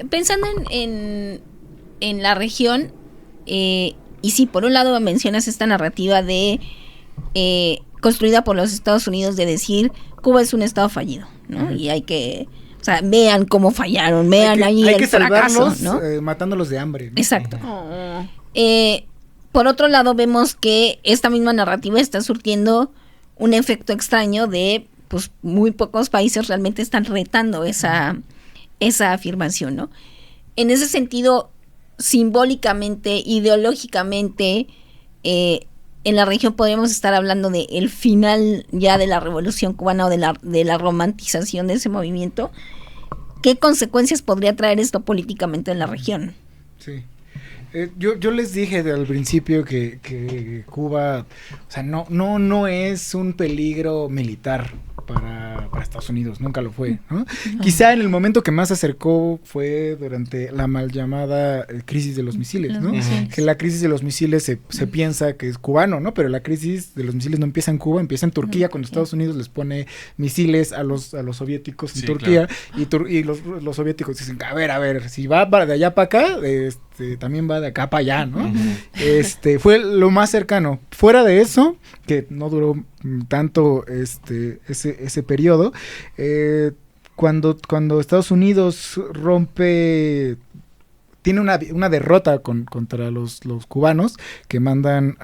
Pensando en la región, y sí, por un lado mencionas esta narrativa de construida por los Estados Unidos de decir Cuba es un estado fallido, ¿no? Y hay que, o sea, vean cómo fallaron, vean ahí el fracaso, ¿no? Matándolos de hambre, ¿no? Exacto. Por otro lado, vemos que esta misma narrativa está surtiendo un efecto extraño de, pues, muy pocos países realmente están retando esa afirmación, ¿no? En ese sentido, simbólicamente, ideológicamente, en la región podríamos estar hablando de el final ya de la Revolución Cubana o de la romantización de ese movimiento. ¿Qué consecuencias podría traer esto políticamente en la región? Sí. Yo les dije al principio que Cuba, o sea, no es un peligro militar para Estados Unidos, nunca lo fue, ¿no? Quizá en el momento que más se acercó fue durante la mal llamada crisis de los misiles, ¿no? Que la crisis de los misiles se piensa que es cubano, ¿no? Pero la crisis de los misiles no empieza en Cuba, empieza en Turquía, cuando Estados Unidos les pone misiles a los soviéticos en Turquía, claro. y los soviéticos dicen, a ver, si va de allá para acá, también va de acá para allá, ¿no? Fue lo más cercano. Fuera de eso, que no duró tanto ese periodo, cuando Estados Unidos tiene una derrota contra los cubanos, que mandan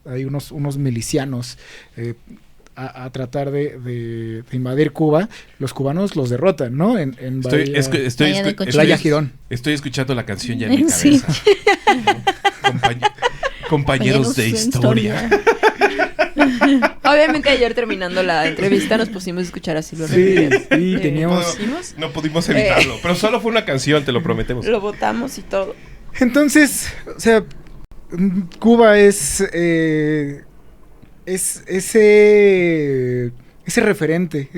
hay unos milicianos a tratar de invadir Cuba. Los cubanos los derrotan, ¿no? En Playa Girón. Estoy escuchando la canción ya en mi cabeza. Sí. Compañeros de historia. Obviamente ayer terminando la entrevista nos pusimos a escuchar así los Rodríguez. Sí, teníamos... No pudimos evitarlo, pero solo fue una canción, te lo prometemos. Lo votamos y todo. Entonces, o sea, Cuba es ese referente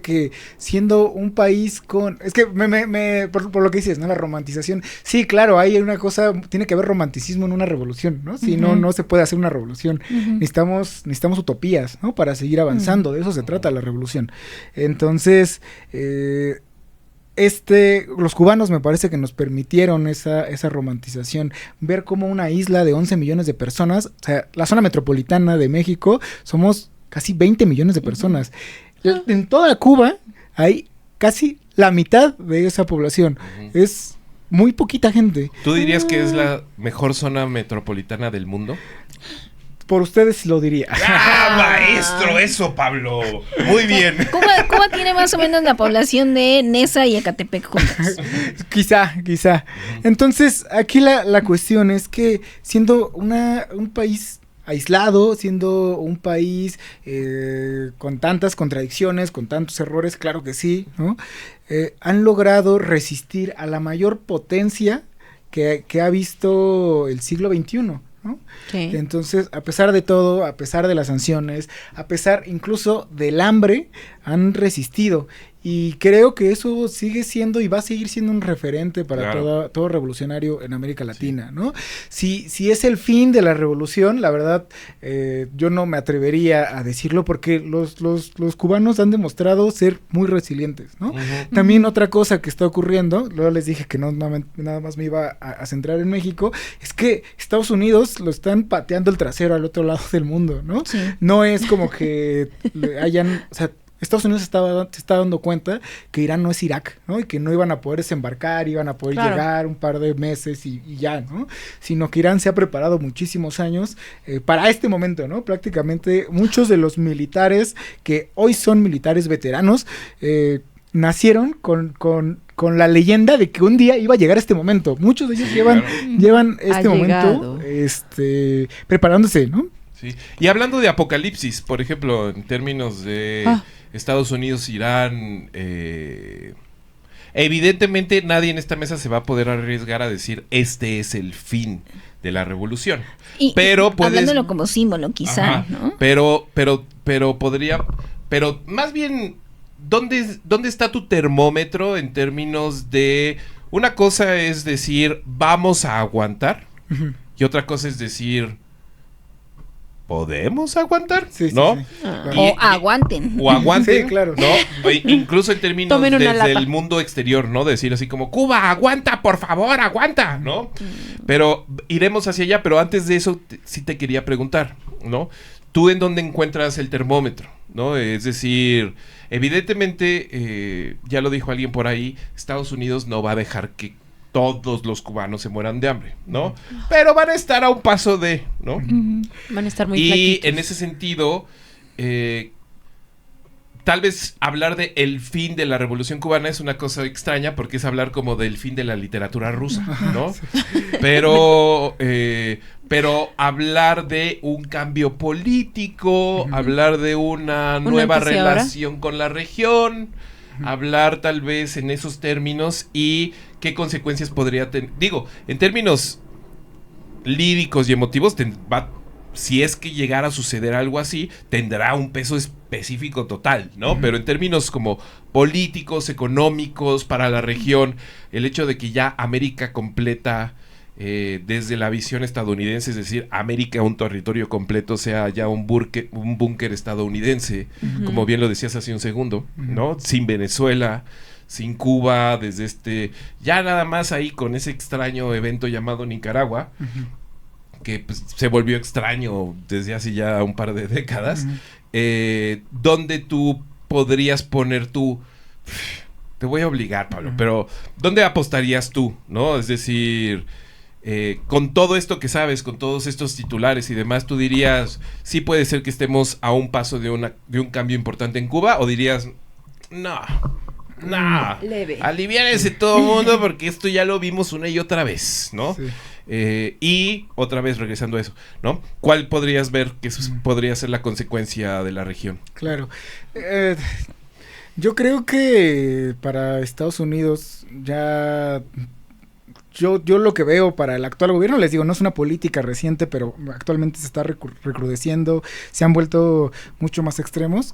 que siendo un país con... Es que por lo que dices, ¿no? La romantización. Sí, claro, hay una cosa, tiene que haber romanticismo en una revolución, ¿no? Si no se puede hacer una revolución. Necesitamos utopías, ¿no? Para seguir avanzando, de eso se trata la revolución. Entonces, los cubanos me parece que nos permitieron esa romantización, ver como una isla de 11 millones de personas, o sea, la zona metropolitana de México, somos casi 20 millones de personas. En toda Cuba hay casi la mitad de esa población. Es muy poquita gente. ¿Tú dirías que es la mejor zona metropolitana del mundo? Por ustedes lo diría. ¡Ah, maestro! Eso, Pablo. Muy bien. Cuba tiene más o menos la población de Nesa y Ecatepec juntas. Quizá. Entonces, aquí la cuestión es que siendo un país aislado, siendo un país con tantas contradicciones, con tantos errores, claro que sí, ¿no? Han logrado resistir a la mayor potencia que ha visto el siglo XXI, ¿no? Sí. Entonces, a pesar de todo, a pesar de las sanciones, a pesar incluso del hambre, han resistido. Y creo que eso sigue siendo y va a seguir siendo un referente para todo revolucionario en América Latina, sí, ¿no? Si es el fin de la revolución, la verdad, yo no me atrevería a decirlo porque los cubanos han demostrado ser muy resilientes, ¿no? También otra cosa que está ocurriendo, luego les dije que nada más me iba a centrar en México, es que Estados Unidos lo están pateando el trasero al otro lado del mundo, ¿no? Sí. No es como que hayan, o sea, Estados Unidos se está dando cuenta que Irán no es Irak, ¿no? Y que no iban a poder desembarcar, iban a poder llegar un par de meses y ya, ¿no? Sino que Irán se ha preparado muchísimos años para este momento, ¿no? Prácticamente muchos de los militares que hoy son militares veteranos nacieron con la leyenda de que un día iba a llegar este momento. Muchos de ellos llevan este momento preparándose, ¿no? Sí. Y hablando de apocalipsis, por ejemplo, en términos de Estados Unidos, Irán, evidentemente nadie en esta mesa se va a poder arriesgar a decir este es el fin de la revolución. Pero hablándolo como símbolo, quizá, ¿no? Pero podría, pero más bien, ¿dónde está tu termómetro en términos de una cosa es decir vamos a aguantar y otra cosa es decir podemos aguantar, Sí, sí, ¿no? sí. Ah. Y- O aguanten. O aguanten, Sí, claro. ¿no? Incluso en términos Tomen una desde lata. el mundo exterior, ¿no? Decir así como, Cuba, aguanta, por favor, aguanta, ¿no? Pero iremos hacia allá, pero antes de eso sí te quería preguntar, ¿no? ¿Tú en dónde encuentras el termómetro, ¿no? Es decir, evidentemente, ya lo dijo alguien por ahí, Estados Unidos no va a dejar que todos los cubanos se mueran de hambre, ¿no? Pero van a estar a un paso de, ¿no? Van a estar muy Y flaquitos. en ese sentido, tal vez hablar de el fin de la Revolución Cubana es una cosa extraña porque es hablar como del fin de la literatura rusa, ¿no? Pero hablar de un cambio político, hablar de una nueva antes y ahora. relación con la región, hablar tal vez en esos términos y qué consecuencias podría tener. Digo, en términos líricos y emotivos, si es que llegara a suceder algo así, tendrá un peso específico total, ¿no? Pero en términos como políticos, económicos, para la región, el hecho de que ya América completa, desde la visión estadounidense, es decir, América, un territorio completo, sea ya un búnker estadounidense, como bien lo decías hace un segundo, ¿no? Sin Venezuela, sin Cuba, desde ya nada más ahí con ese extraño evento llamado Nicaragua, que pues, se volvió extraño desde hace ya un par de décadas, ¿dónde tú podrías poner te voy a obligar, Pablo, pero ¿dónde apostarías tú, no? Es decir, con todo esto que sabes, con todos estos titulares y demás, ¿tú dirías, sí puede ser que estemos a un paso de un cambio importante en Cuba? ¿O dirías, no, Leve. aliviánense todo el mundo porque esto ya lo vimos una y otra vez, ¿no? Sí. Y otra vez regresando a eso, ¿no? ¿Cuál podrías ver que podría ser la consecuencia de la región? Claro. Yo creo que para Estados Unidos ya... Yo lo que veo para el actual gobierno, les digo, no es una política reciente, pero actualmente se está recrudeciendo, se han vuelto mucho más extremos.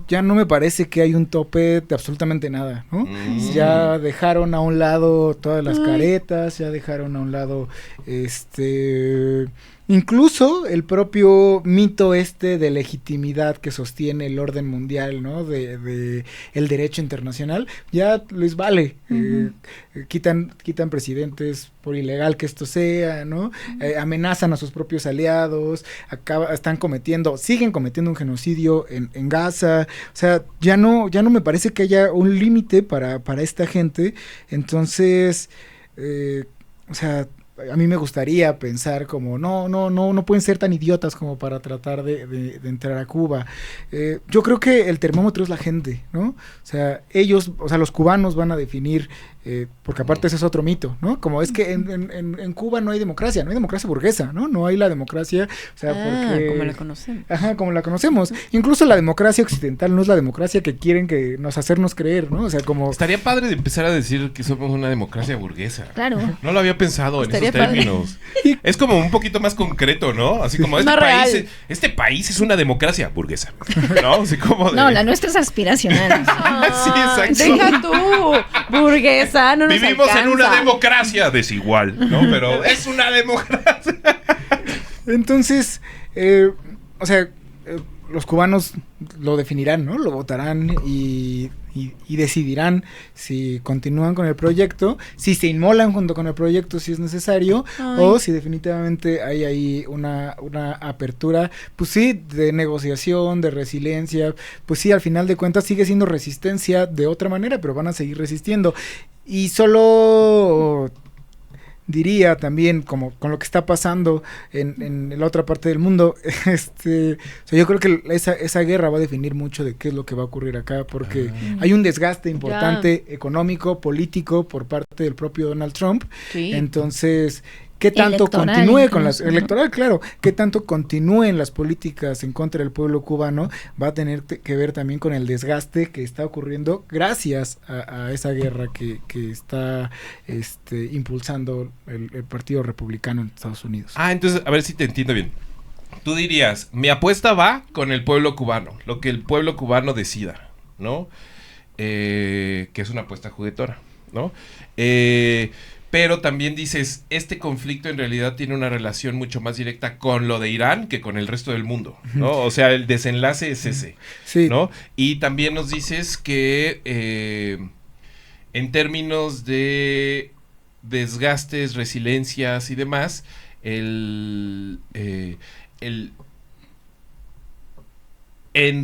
Ya no me parece que hay un tope de absolutamente nada, ¿no? Ya dejaron a un lado todas las caretas, ya dejaron a un lado incluso el propio mito de legitimidad que sostiene el orden mundial, ¿no? De el derecho internacional, ya les vale. Quitan presidentes por ilegal que esto sea, ¿no? Amenazan a sus propios aliados, siguen cometiendo un genocidio en Gaza. O sea, ya no me parece que haya un límite para esta gente. Entonces, o sea, a mí me gustaría pensar como no pueden ser tan idiotas como para tratar de entrar a Cuba. Yo creo que el termómetro es la gente, ¿no? O sea, los cubanos van a definir, porque aparte ese es otro mito, ¿no? Como es que en Cuba no hay democracia burguesa, ¿no? No hay la democracia, o sea, porque... como la conocemos. Ajá, como la conocemos. Incluso la democracia occidental no es la democracia que quieren hacernos creer, ¿no? O sea, como... Estaría padre de empezar a decir que somos una democracia burguesa. Claro. No lo había pensado en esos términos. Es como un poquito más concreto, ¿no? Así como este país es una democracia burguesa, ¿no? Así como No, la nuestra es aspiracional. Sí, exacto. Deja tú, burguesa, no nos Vivimos en una alcanza. democracia desigual, ¿no? Pero es una democracia. Entonces, o sea, los cubanos lo definirán, ¿no? Lo votarán y decidirán si continúan con el proyecto, si se inmolan junto con el proyecto si es necesario, o si definitivamente hay ahí una apertura, pues sí, de negociación, de resiliencia, pues sí, al final de cuentas sigue siendo resistencia de otra manera, pero van a seguir resistiendo. Y solo... diría también, como con lo que está pasando en la otra parte del mundo, o sea, yo creo que esa guerra va a definir mucho de qué es lo que va a ocurrir acá, porque hay un desgaste importante económico, político, por parte del propio Donald Trump. Sí. Entonces, ¿qué tanto Electoral, continúe con incluso, las... Electoral, claro. ¿Qué tanto continúen las políticas en contra del pueblo cubano? Va a tener que ver también con el desgaste que está ocurriendo gracias a esa guerra que está impulsando el Partido Republicano en Estados Unidos. Entonces, a ver si te entiendo bien. Tú dirías, mi apuesta va con el pueblo cubano, lo que el pueblo cubano decida, ¿no? Que es una apuesta juguetona, ¿no? pero también dices, este conflicto en realidad tiene una relación mucho más directa con lo de Irán que con el resto del mundo, ¿no? O sea, el desenlace es ese, Sí. ¿no? Y también nos dices que en términos de desgastes, resiliencias y demás, en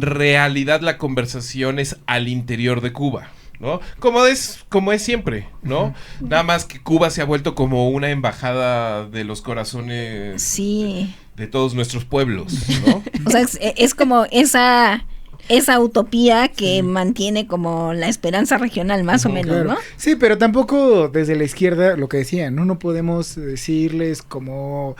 realidad la conversación es al interior de Cuba, ¿no? Como es siempre, ¿no? Nada más que Cuba se ha vuelto como una embajada de los corazones Sí. de todos nuestros pueblos, ¿no? O sea, es como esa utopía que mantiene como la esperanza regional, más o menos, Claro. ¿no? Sí, pero tampoco desde la izquierda, lo que decían, no podemos decirles como,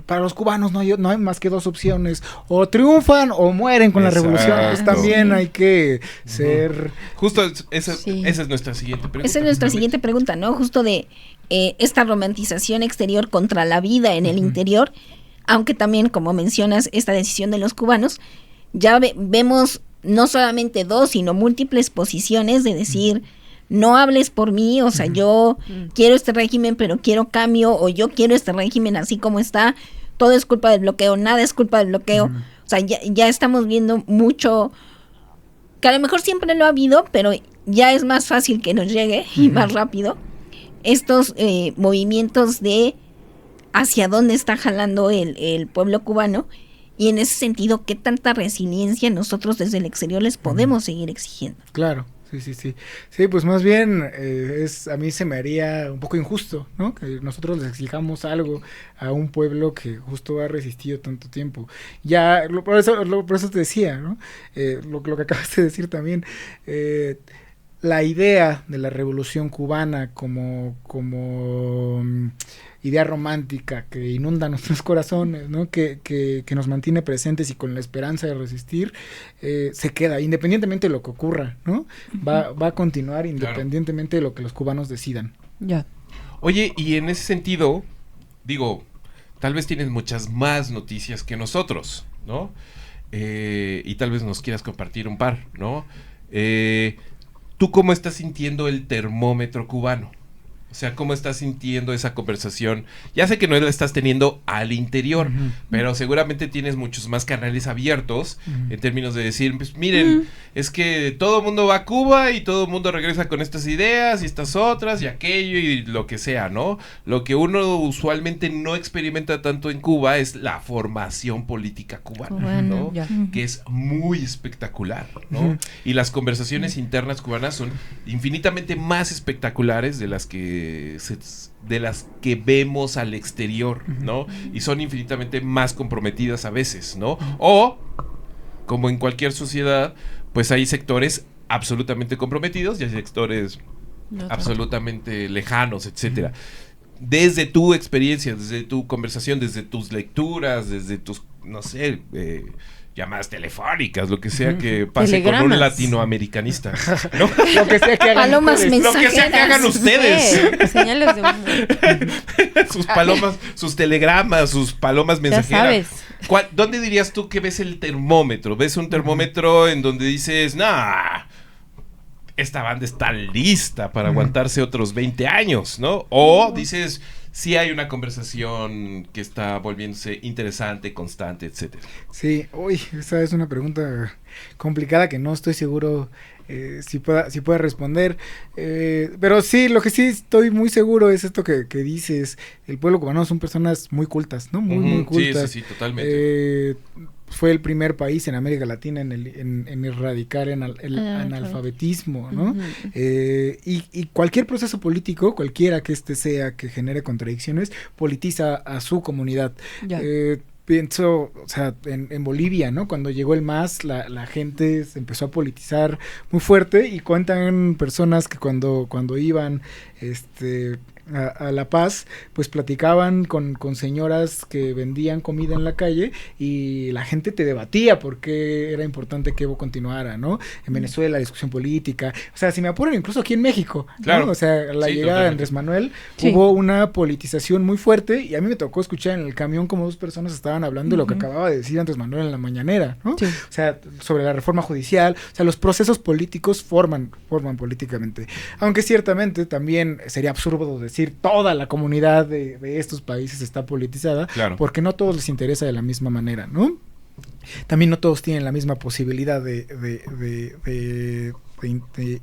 para los cubanos no hay más que dos opciones, o triunfan o mueren con la revolución. Pues Exacto. también hay que ser... Justo esa Sí. es nuestra siguiente pregunta. Esa es nuestra siguiente pregunta, ¿no? Justo de esta romantización exterior contra la vida en el interior, aunque también, como mencionas, esta decisión de los cubanos, ya vemos no solamente dos, sino múltiples posiciones de decir, no hables por mí, o sea, yo quiero este régimen, pero quiero cambio, o yo quiero este régimen así como está, todo es culpa del bloqueo, nada es culpa del bloqueo. O sea, ya estamos viendo mucho, que a lo mejor siempre lo ha habido, pero ya es más fácil que nos llegue y más rápido, estos movimientos de hacia dónde está jalando el pueblo cubano. Y en ese sentido, ¿qué tanta resiliencia nosotros desde el exterior les podemos seguir exigiendo? Claro, sí. Sí, pues más bien a mí se me haría un poco injusto, ¿no? Que nosotros les exijamos algo a un pueblo que justo ha resistido tanto tiempo. Ya, por eso te decía, ¿no? Lo que acabas de decir también, la idea de la revolución cubana como idea romántica que inunda nuestros corazones, ¿no? Que nos mantiene presentes y con la esperanza de resistir, se queda, independientemente de lo que ocurra, ¿no? Va a continuar independientemente de lo que los cubanos decidan. Ya. Oye, y en ese sentido, digo, tal vez tienes muchas más noticias que nosotros, ¿no? Y tal vez nos quieras compartir un par, ¿no? ¿Tú cómo estás sintiendo el termómetro cubano? O sea, ¿cómo estás sintiendo esa conversación? Ya sé que no la estás teniendo al interior, pero seguramente tienes muchos más canales abiertos en términos de decir, pues miren, es que todo el mundo va a Cuba y todo el mundo regresa con estas ideas y estas otras y aquello y lo que sea, ¿no? Lo que uno usualmente no experimenta tanto en Cuba es la formación política cubana, ¿no? Ya. Que es muy espectacular, ¿no? Y las conversaciones internas cubanas son infinitamente más espectaculares de las que vemos al exterior, ¿no? Y son infinitamente más comprometidas a veces, ¿no? O, como en cualquier sociedad, pues hay sectores absolutamente comprometidos y hay sectores absolutamente lejanos, etcétera. Desde tu experiencia, desde tu conversación, desde tus lecturas, desde tus, no sé, llamadas telefónicas, lo que sea que pase con un latinoamericanista, ¿no? Lo que sea que hagan Palomas ustedes. Lo que sea que hagan ustedes. Señales de humo. Sus palomas, sus telegramas, sus palomas mensajeras. sabes. ¿Dónde dirías tú que ves el termómetro? ¿Ves un termómetro en donde dices, nah, esta banda está lista para aguantarse otros 20 años, ¿no? O dices, sí hay una conversación que está volviéndose interesante, constante, etcétera. Sí, uy, esa es una pregunta complicada que no estoy seguro si pueda responder, pero sí, lo que sí estoy muy seguro es esto que dices. El pueblo cubano son personas muy cultas, ¿no? Muy cultas. Sí, totalmente. Fue el primer país en América Latina en erradicar el analfabetismo, ¿no? Y cualquier proceso político, cualquiera que sea, que genere contradicciones, politiza a su comunidad. Ya. Pienso, o sea, en Bolivia, ¿no? Cuando llegó el MAS, la gente se empezó a politizar muy fuerte y cuentan personas que cuando iban, a La Paz, pues platicaban con señoras que vendían comida en la calle y la gente te debatía por qué era importante que Evo continuara, ¿no? En Venezuela, discusión política, o sea, si me apuran, incluso aquí en México, ¿no? Claro. O sea, la llegada de Andrés Manuel, Sí. hubo una politización muy fuerte y a mí me tocó escuchar en el camión como dos personas estaban hablando de lo que acababa de decir Andrés Manuel en la mañanera, ¿no? Sí. O sea, sobre la reforma judicial, o sea, los procesos políticos forman políticamente, aunque ciertamente también sería absurdo decir decir toda la comunidad de estos países está politizada, Claro. porque no a todos les interesa de la misma manera, ¿no? También no todos tienen la misma posibilidad de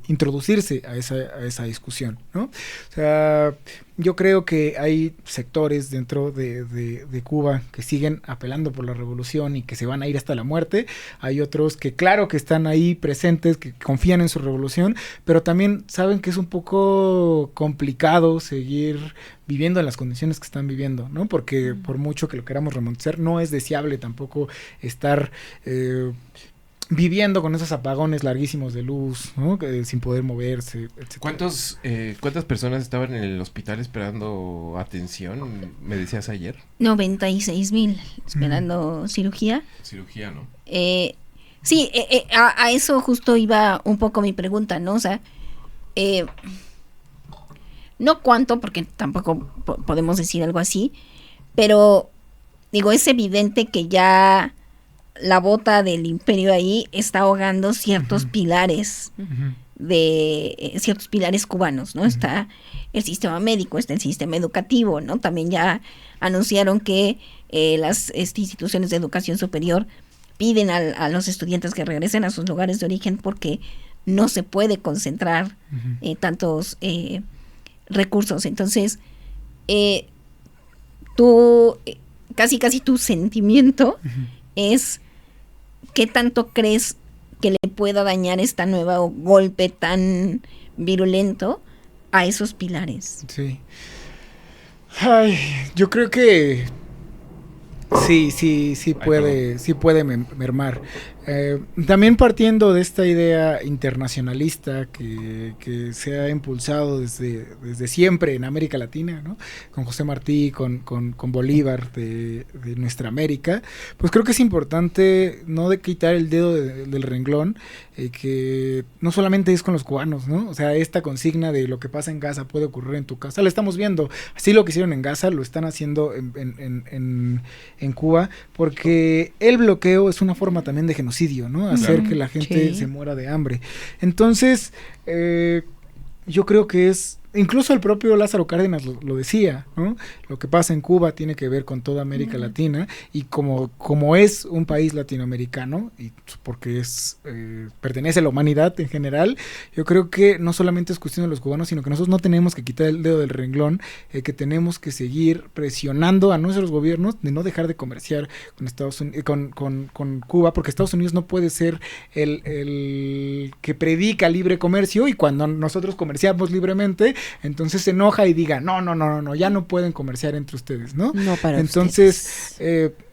introducirse a esa discusión, ¿no? O sea, yo creo que hay sectores dentro de Cuba que siguen apelando por la revolución y que se van a ir hasta la muerte. Hay otros que claro que están ahí presentes, que confían en su revolución, pero también saben que es un poco complicado seguir viviendo en las condiciones que están viviendo, ¿no? Porque por mucho que lo queramos remontar, no es deseable tampoco estar viviendo con esos apagones larguísimos de luz, ¿no? Sin poder moverse, etc. ¿Cuántas personas estaban en el hospital esperando atención? ¿Me decías ayer? 96,000 esperando cirugía. Cirugía, ¿no? Sí, a eso justo iba un poco mi pregunta, ¿no? O sea, no cuánto, porque tampoco podemos decir algo así, pero digo, es evidente que ya la bota del imperio ahí está ahogando ciertos pilares de ciertos pilares cubanos, ¿no? Está el sistema médico, está el sistema educativo, ¿no? También ya anunciaron que las instituciones de educación superior piden a los estudiantes que regresen a sus lugares de origen porque no se puede concentrar tantos recursos. Entonces, casi tu sentimiento es ¿qué tanto crees que le pueda dañar este nuevo golpe tan virulento a esos pilares? Sí. Ay, yo creo que sí puede mermar. También partiendo de esta idea internacionalista que se ha impulsado desde siempre en América Latina, ¿no? Con José Martí, con Bolívar de nuestra América, pues creo que es importante no de quitar el dedo del renglón, que no solamente es con los cubanos, ¿no? O sea, esta consigna de lo que pasa en Gaza puede ocurrir en tu casa, la estamos viendo. Así lo que hicieron en Gaza, lo están haciendo en Cuba, porque el bloqueo es una forma también de genocidio, ¿no? Hacer que la gente se muera de hambre. Entonces, yo creo que incluso el propio Lázaro Cárdenas lo decía, ¿no? Lo que pasa en Cuba tiene que ver con toda América Latina, y como es un país latinoamericano, y porque pertenece a la humanidad en general, yo creo que no solamente es cuestión de los cubanos, sino que nosotros no tenemos que quitar el dedo del renglón, que tenemos que seguir presionando a nuestros gobiernos de no dejar de comerciar con Estados Unidos, con Cuba, porque Estados Unidos no puede ser el que predica libre comercio, y cuando nosotros comerciamos libremente, entonces se enoja y diga, no, ya no pueden comerciar entre ustedes, ¿no? No para entonces,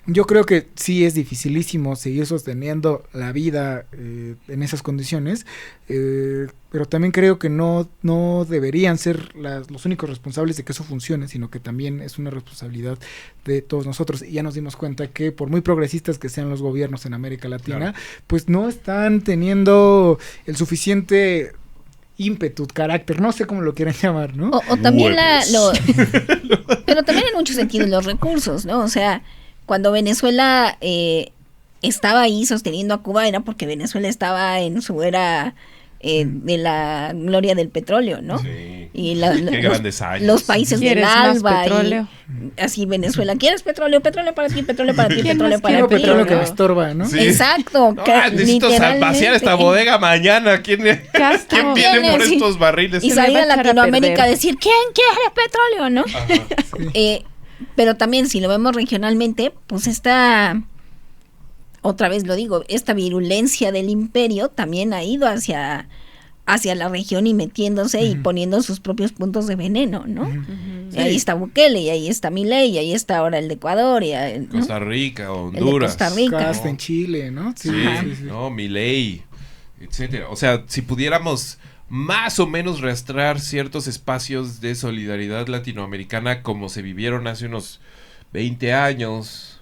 yo creo que sí es dificilísimo seguir sosteniendo la vida en esas condiciones, pero también creo que no deberían ser los únicos responsables de que eso funcione, sino que también es una responsabilidad de todos nosotros. Y ya nos dimos cuenta que por muy progresistas que sean los gobiernos en América Latina, pues no están teniendo el suficiente ímpetu, carácter, no sé cómo lo quieran llamar, ¿no? O también pero también en muchos sentidos los recursos, ¿no? O sea, cuando Venezuela estaba ahí sosteniendo a Cuba era porque Venezuela estaba en su era de la gloria del petróleo, ¿no? Sí. Y Qué grandes años. los países del ALBA, petróleo? y así Venezuela, ¿quieres petróleo? Petróleo para ti, petróleo para ti, ¿Quién petróleo más para quiere ti. Petróleo que ¿no? me estorba, ¿no? Sí. Exacto. No, necesito vaciar esta bodega mañana. ¿Quién viene por Sí. estos barriles? Y Se salir me va a a echar a Latinoamérica a perder. decir, ¿quién quiere petróleo? ¿No? Ajá. Pero también si lo vemos regionalmente, pues otra vez lo digo, esta virulencia del imperio también ha ido hacia la región y metiéndose y poniendo sus propios puntos de veneno, ¿no? Y ahí está Bukele, y ahí está Milei, y ahí está ahora el de Ecuador, y ¿no? Costa Rica, El de Honduras. Costa Rica. Hasta en Chile, ¿no? Sí, Sí. no, Milei, etcétera. O sea, si pudiéramos más o menos rastrear ciertos espacios de solidaridad latinoamericana como se vivieron hace unos 20 años,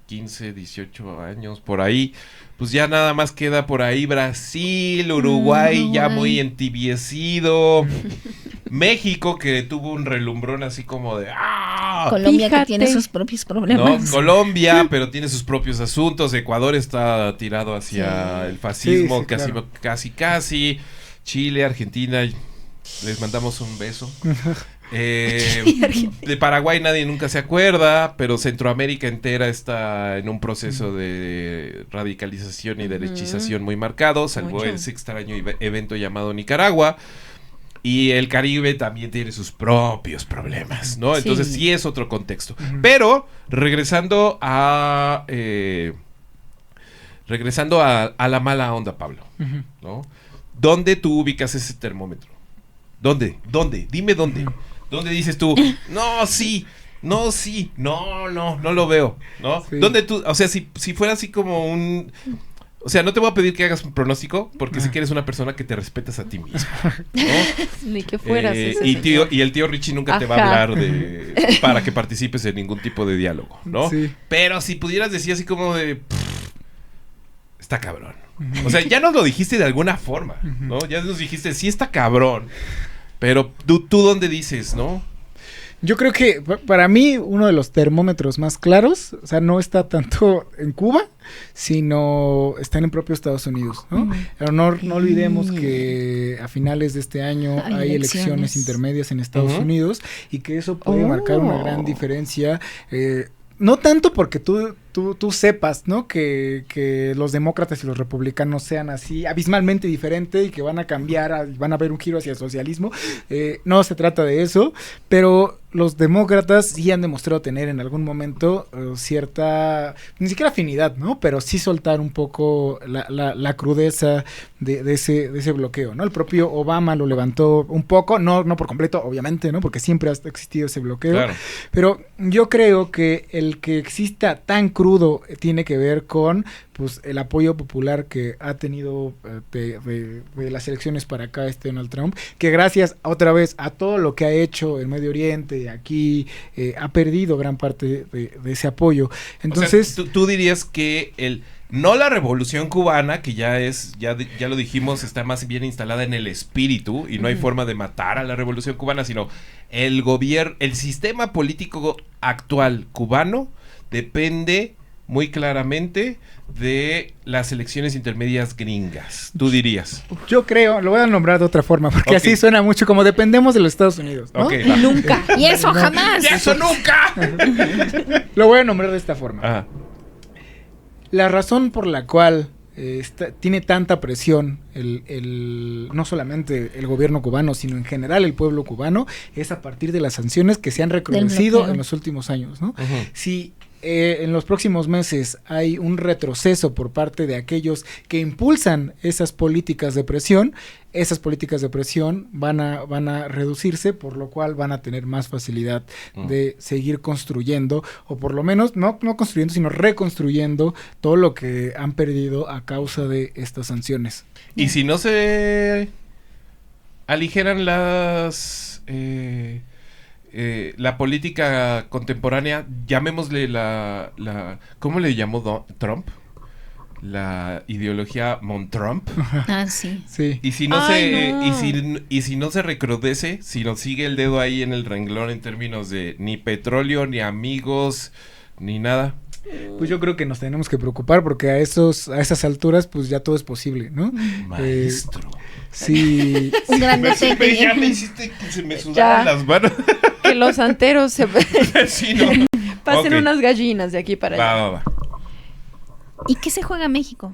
15, 18 años, por ahí, pues ya nada más queda por ahí Brasil, Uruguay, ya muy entibiecido, México, que tuvo un relumbrón así como de ¡ah! Colombia, Fíjate. que tiene sus propios ¿No? problemas. Colombia, pero tiene sus propios asuntos. Ecuador está tirado hacia el fascismo, Sí, claro. casi. Chile, Argentina, Les mandamos un beso. De Paraguay nadie nunca se acuerda, pero Centroamérica entera está en un proceso de radicalización y derechización muy marcado, salvo Mucho. ese extraño evento llamado Nicaragua. Y el Caribe también tiene sus propios problemas, ¿no? Sí. Entonces sí es otro contexto. Pero regresando a la mala onda, Pablo, ¿no? ¿Dónde tú ubicas ese termómetro? ¿Dónde? Dime dónde. ¿Dónde dices tú? No, sí. No lo veo, ¿no? Sí. ¿Dónde tú, o sea, si fuera así como un... O sea, no te voy a pedir que hagas un pronóstico porque sé que eres una persona que te respetas a ti mismo, ¿no? Ni que fueras ese y señor. el tío Richie nunca te va a Ajá. hablar para que participes en ningún tipo de diálogo, ¿no? Sí. Pero si pudieras decir así como de... está cabrón. O sea, ya nos lo dijiste de alguna forma, ¿no? Ya nos dijiste, sí está cabrón. Pero tú dónde dices, ¿no? Yo creo que para mí uno de los termómetros más claros, o sea, no está tanto en Cuba, sino está en el propio Estados Unidos, ¿no? Pero no olvidemos que a finales de este año hay elecciones intermedias en Estados Unidos y que eso puede marcar una gran diferencia. No tanto porque tú sepas, ¿no? Que los demócratas y los republicanos sean así abismalmente diferentes y que van a cambiar, van a haber un giro hacia el socialismo. No se trata de eso, pero los demócratas sí han demostrado tener en algún momento cierta, ni siquiera afinidad, ¿no? Pero sí soltar un poco la crudeza de ese bloqueo, ¿no? El propio Obama lo levantó un poco, no por completo, obviamente, ¿no? Porque siempre ha existido ese bloqueo. Claro. Pero yo creo que el que exista tan crudo tiene que ver con pues el apoyo popular que ha tenido de las elecciones para acá Donald Trump, que gracias otra vez a todo lo que ha hecho en Medio Oriente, aquí ha perdido gran parte de ese apoyo. Entonces, o sea, tú dirías que no la revolución cubana, que ya lo dijimos, está más bien instalada en el espíritu y no hay forma de matar a la revolución cubana, sino el sistema político actual cubano depende muy claramente de las elecciones intermedias gringas, tú dirías. Yo creo, lo voy a nombrar de otra forma, porque así suena mucho como dependemos de los Estados Unidos, ¿no? Okay, nunca. Y eso jamás. ¡Y eso nunca! Lo voy a nombrar de esta forma. Ajá. La razón por la cual tiene tanta presión no solamente el gobierno cubano, sino en general el pueblo cubano, es a partir de las sanciones que se han recrudecido en los últimos años, ¿no? Si en los próximos meses hay un retroceso por parte de aquellos que impulsan esas políticas de presión van a reducirse, por lo cual van a tener más facilidad de seguir construyendo, o por lo menos no construyendo, sino reconstruyendo todo lo que han perdido a causa de estas sanciones. Y si no se aligeran la política contemporánea, llamémosle ¿cómo le llamó Trump? La ideología Montrump. Ah, sí. Sí. Y si no se recrudece, si no sigue el dedo ahí en el renglón en términos de ni petróleo, ni amigos, ni nada. Pues yo creo que nos tenemos que preocupar porque a esas alturas pues ya todo es posible, ¿no? Maestro. Sí. Un gran detalle. Ya me hiciste que se me sudaran las manos. Que los santeros se Sí, no. pasen unas gallinas de aquí para allá. Va. ¿Y qué se juega México?